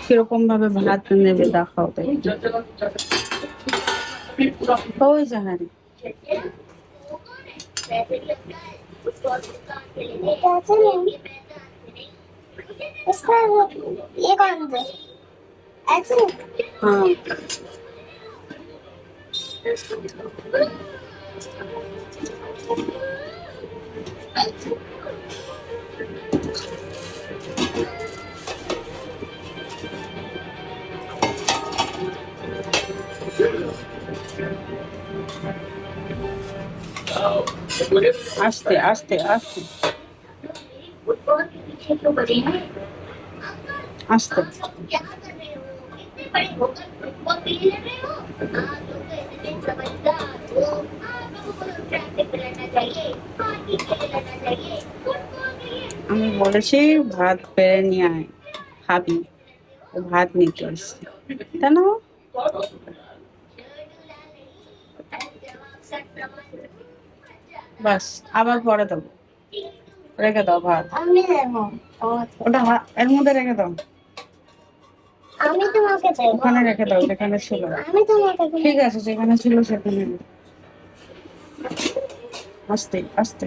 কিরকম ভাবে ভাত নেবে দেখাও তাই। ওই জাহারি ये कौन है ऐसे हाँ आस्ते आस्ते आस्ते आस्ते আমি বলেছি ভাত বেড়ে নিয়ে আয় খাবি, ও ভাত নিতে আসছে তাই না? বাস আবার পরে দেবো, রেখে দাও ভাত, আমি দেবো ওটা এর মধ্যে রেখে দাও, আমি তোমাকে দেবো ওখানে রেখে দাও যেখানে ছিল। আমি তোমাকে দেবো ঠিক আছে যেখানে ছিল সেখানে। আস্তে আস্তে